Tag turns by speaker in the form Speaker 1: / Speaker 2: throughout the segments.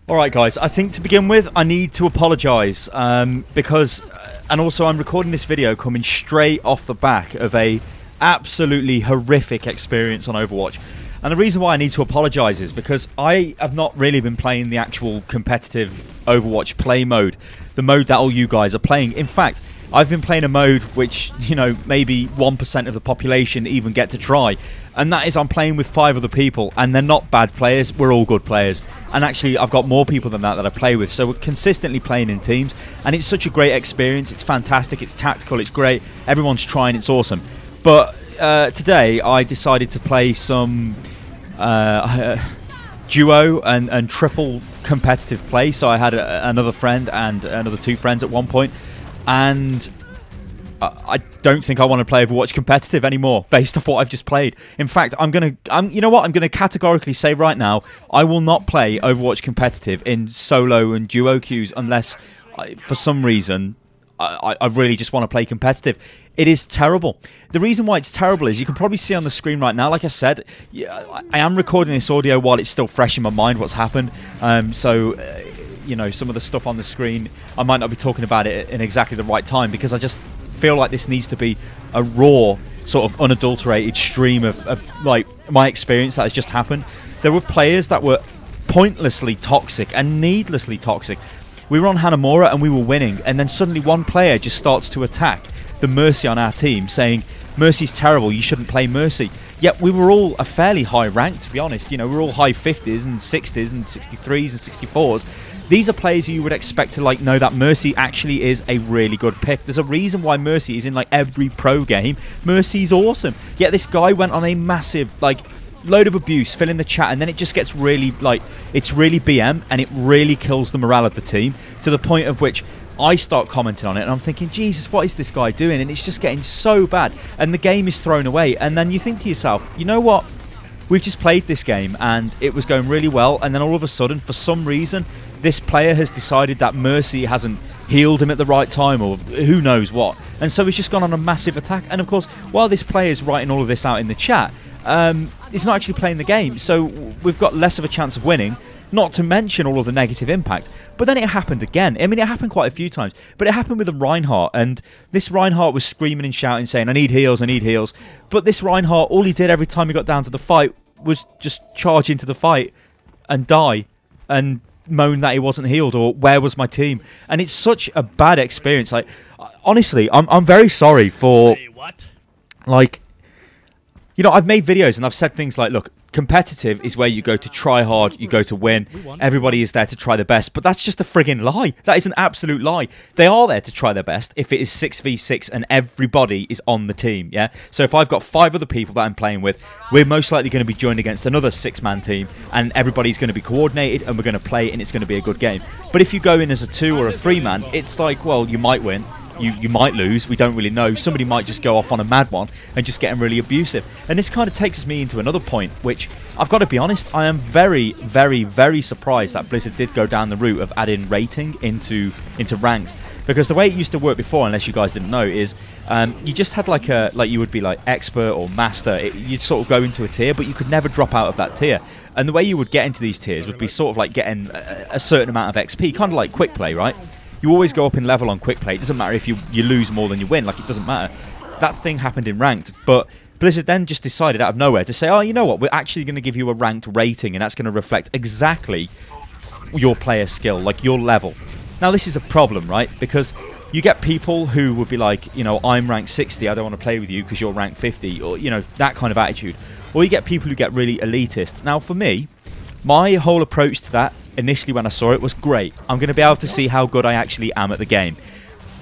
Speaker 1: Alright guys, I think to begin with I need to apologise because, and also I'm recording this video coming straight off the back of a absolutely horrific experience on Overwatch. And the reason why I need to apologise is because I have not really been playing the actual competitive Overwatch play mode, the mode that all you guys are playing. In fact, I've been playing a mode which, you know, maybe 1% of the population even get to try. And that is I'm playing with 5 other people, and they're not bad players, we're all good players. And actually I've got more people than that I play with, so we're consistently playing in teams. And it's such a great experience, it's fantastic, it's tactical, it's great, everyone's trying, it's awesome. But today I decided to play some duo and triple competitive play. So I had another friend and another 2 friends at one point, and I don't think I want to play Overwatch competitive anymore based off what I've just played. In fact, you know what? I'm gonna categorically say right now, I will not play Overwatch competitive in solo and duo queues unless, for some reason, I really just want to play competitive. It is terrible. The reason why it's terrible is you can probably see on the screen right now, like I said, I am recording this audio while it's still fresh in my mind what's happened. You know, some of the stuff on the screen, I might not be talking about it in exactly the right time because I just feel like this needs to be a raw, sort of unadulterated stream of like my experience that has just happened. There were players that were pointlessly toxic and needlessly toxic. We were on Hanamura and we were winning, and then suddenly one player just starts to attack the Mercy on our team, saying, "Mercy's terrible, you shouldn't play Mercy." Yet we were all a fairly high rank, to be honest. You know, we're all high 50s and 60s and 63s and 64s. These are players who you would expect to know that Mercy actually is a really good pick. There's a reason why Mercy is in like every pro game. Mercy's awesome. Yet this guy went on a massive load of abuse, filling the chat, and then it just gets really it's really BM, and it really kills the morale of the team to the point of which I start commenting on it and I'm thinking, Jesus, what is this guy doing? And it's just getting so bad and the game is thrown away. And then you think to yourself, you know what? We've just played this game and it was going really well, and then all of a sudden, for some reason, this player has decided that Mercy hasn't healed him at the right time, or who knows what. And so he's just gone on a massive attack. And of course, while this player is writing all of this out in the chat, he's not actually playing the game. So we've got less of a chance of winning, not to mention all of the negative impact. But then it happened again. I mean, it happened quite a few times. But it happened with a Reinhardt. And this Reinhardt was screaming and shouting, saying, "I need heals, I need heals." But this Reinhardt, all he did every time he got down to the fight was just charge into the fight and die and moan that he wasn't healed, or where was my team? And it's such a bad experience. Like, honestly, I'm very sorry for, like, you know, I've made videos and I've said things like, look, competitive is where you go to try hard, you go to win. Everybody is there to try their best, but that's just a friggin' lie. That is an absolute lie. They are there to try their best if it is 6v6 and everybody is on the team, yeah? So if I've got 5 other people that I'm playing with, we're most likely going to be joined against another 6-man team, and everybody's going to be coordinated and we're going to play and it's going to be a good game. But if you go in as a 2 or a 3-man, it's like, well, you might win. You might lose, we don't really know. Somebody might just go off on a mad one and just get really abusive. And this kind of takes me into another point, which I've got to be honest, I am very, very, very surprised that Blizzard did go down the route of adding rating into ranked. Because the way it used to work before, unless you guys didn't know, is you just had like you would be like expert or master. You'd sort of go into a tier, but you could never drop out of that tier. And the way you would get into these tiers would be sort of like getting a certain amount of XP, kind of like quick play, right? You always go up in level on quick play. It doesn't matter if you lose more than you win. Like, it doesn't matter. That thing happened in ranked. But Blizzard then just decided out of nowhere to say, oh, you know what? We're actually going to give you a ranked rating, and that's going to reflect exactly your player skill, like your level. Now, this is a problem, right? Because you get people who would be like, you know, I'm ranked 60. I don't want to play with you because you're ranked 50. Or, you know, that kind of attitude. Or you get people who get really elitist. Now, for me, my whole approach to that initially when I saw it was great. I'm going to be able to see how good I actually am at the game.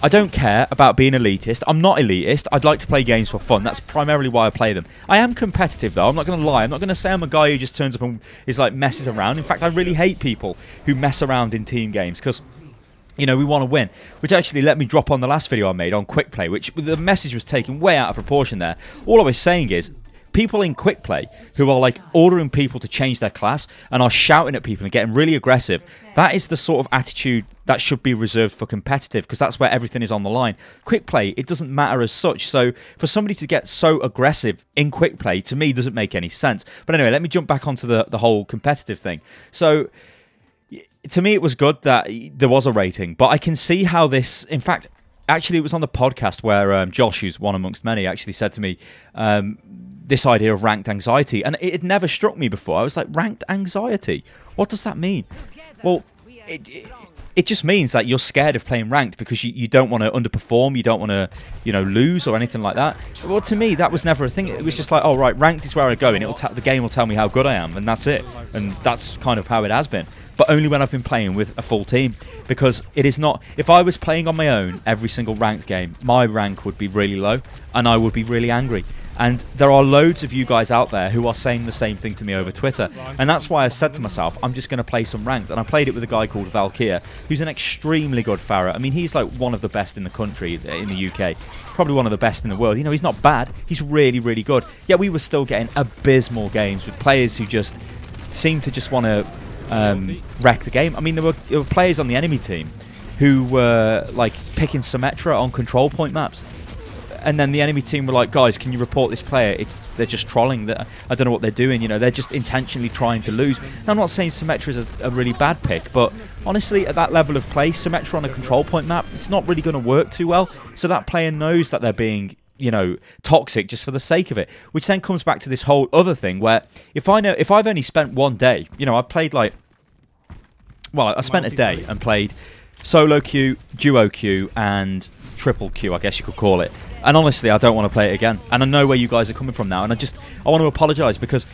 Speaker 1: I don't care about being elitist. I'm not elitist. I'd like to play games for fun. That's primarily why I play them. I am competitive though. I'm not going to lie. I'm not going to say I'm a guy who just turns up and is like messes around. In fact, I really hate people who mess around in team games because, you know, we want to win. Which actually let me drop on the last video I made on quick play, which the message was taken way out of proportion there. All I was saying is, people in quick play who are like ordering people to change their class and are shouting at people and getting really aggressive, that is the sort of attitude that should be reserved for competitive, because that's where everything is on the line. Quick play, it doesn't matter as such. So for somebody to get so aggressive in quick play, to me, doesn't make any sense. But anyway, let me jump back onto the whole competitive thing. So To me, it was good that there was a rating, but I can see how this, in fact, actually, it was on the podcast where Josh, who's one amongst many, actually said to me this idea of ranked anxiety, and it had never struck me before. I was like, ranked anxiety? What does that mean? Well, it just means that you're scared of playing ranked because you don't want to underperform, you don't want to, lose or anything like that. Well, to me, that was never a thing. It was just like, oh, right, ranked is where I go, and the game will tell me how good I am, and that's it. And that's kind of how it has been. But only when I've been playing with a full team, because it is not... If I was playing on my own every single ranked game, my rank would be really low, and I would be really angry. And there are loads of you guys out there who are saying the same thing to me over Twitter. And that's why I said to myself, I'm just going to play some ranked. And I played it with a guy called Valkyr, who's an extremely good Pharah. I mean, he's like one of the best in the country, in the UK. Probably one of the best in the world. He's not bad. He's really, really good. Yet we were still getting abysmal games with players who just seemed to just want to wreck the game. I mean, there were players on the enemy team who were like picking Symmetra on control point maps. And then the enemy team were like, guys, can you report this player? They're just trolling. I don't know what they're doing. They're just intentionally trying to lose. Now, I'm not saying Symmetra is a really bad pick, but honestly, at that level of play, Symmetra on a control point map, it's not really going to work too well. So that player knows that they're being, toxic just for the sake of it. Which then comes back to this whole other thing where if I've only spent one day, I've played I spent a day and played solo queue, duo queue, and triple queue, I guess you could call it. And honestly, I don't want to play it again. And I know where you guys are coming from now. And I want to apologise because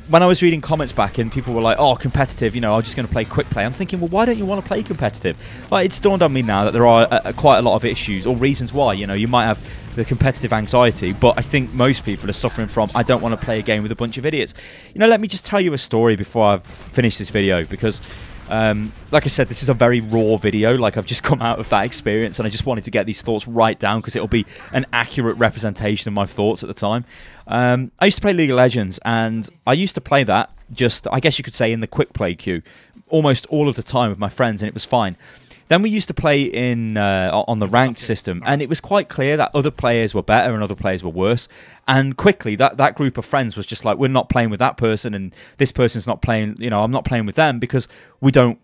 Speaker 1: when I was reading comments back and people were like, oh, competitive, I'm just going to play quick play. I'm thinking, well, why don't you want to play competitive? Well, it's dawned on me now that there are quite a lot of issues or reasons why. You might have the competitive anxiety, but I think most people are suffering from, I don't want to play a game with a bunch of idiots. Let me just tell you a story before I finish this video because... like I said, this is a very raw video. I've just come out of that experience and I just wanted to get these thoughts right down because it'll be an accurate representation of my thoughts at the time. I used to play League of Legends and I used to play that just, I guess you could say, in the quick play queue almost all of the time with my friends, and it was fine. Then we used to play on the ranked system, and it was quite clear that other players were better and other players were worse. And quickly, that group of friends was just like, we're not playing with that person, and this person's not playing, I'm not playing with them because they're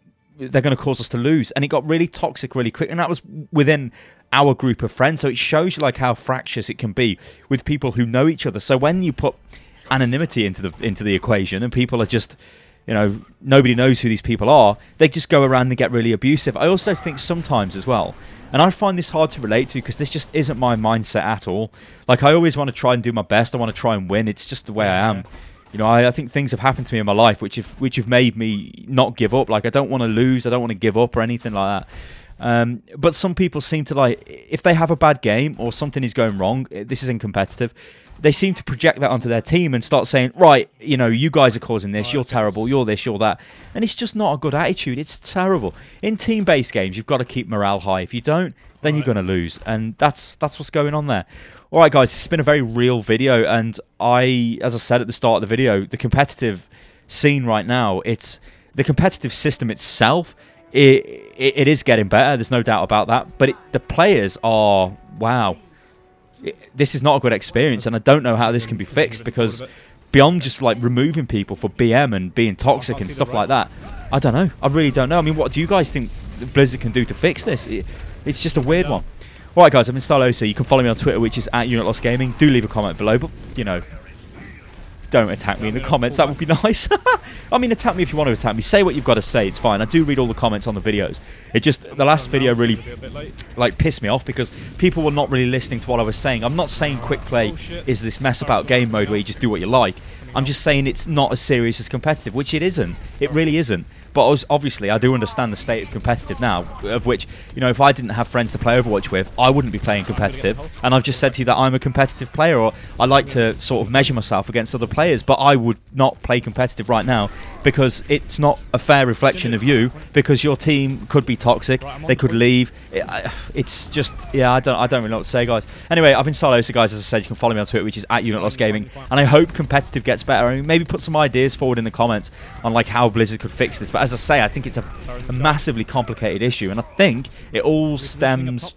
Speaker 1: going to cause us to lose. And it got really toxic really quick, and that was within our group of friends. So it shows you how fractious it can be with people who know each other. So when you put anonymity into the equation and people are just... nobody knows who these people are, they just go around and get really abusive. I also think sometimes as well, and I find this hard to relate to because this just isn't my mindset at all. I always want to try and do my best. I want to try and win. It's just the way I am. I think things have happened to me in my life which have made me not give up. I don't want to lose. I don't want to give up or anything like that. But some people seem to if they have a bad game or something is going wrong, this isn't competitive, they seem to project that onto their team and start saying, right, you guys are causing this, you're terrible, you're this, you're that. And it's just not a good attitude. It's terrible. In team-based games, you've got to keep morale high. If you don't, then you're going to lose. And that's what's going on there. All right, guys, it's been a very real video. And as I said at the start of the video, the competitive scene right now, the competitive system itself, it is getting better. There's no doubt about that. But the players are, wow. This is not a good experience, and I don't know how this can be fixed because beyond just removing people for BM and being toxic and stuff like that, I don't know. I really don't know. I mean, what do you guys think Blizzard can do to fix this? It's just a weird one. All right, guys, I've been Stylosa. You can follow me on Twitter, which is @UnitLostGaming. Do leave a comment below, but don't attack me in the comments. That would be nice. I mean, attack me if you want to attack me. Say what you've got to say. It's fine. I do read all the comments on the videos. It just, the last video really, pissed me off because people were not really listening to what I was saying. I'm not saying quick play is this mess about game mode where you just do what you like. I'm just saying it's not as serious as competitive, which it isn't. It really isn't. But obviously, I do understand the state of competitive now, of which, if I didn't have friends to play Overwatch with, I wouldn't be playing competitive. And I've just said to you that I'm a competitive player, or I like to sort of measure myself against other players, but I would not play competitive right now because it's not a fair reflection of you, because your team could be toxic, they could leave. It's just, yeah, I don't really know what to say, guys. Anyway, I've been Stylosa, guys. As I said, you can follow me on Twitter, which is @UnitLostGaming, and I hope competitive gets better. I mean, maybe put some ideas forward in the comments on how Blizzard could fix this. But as I say, I think it's a massively complicated issue, and I think it all stems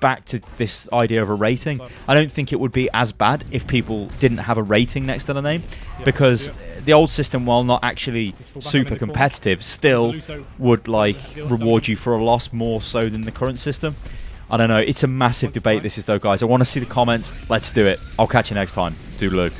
Speaker 1: back to this idea of a rating. I don't think it would be as bad if people didn't have a rating next to the name, because the old system, while not actually super competitive, still would like reward you for a loss more so than the current system. I don't know. It's a massive debate, this is, though, guys. I want to see the comments. Let's do it. I'll catch you next time. Toodaloo.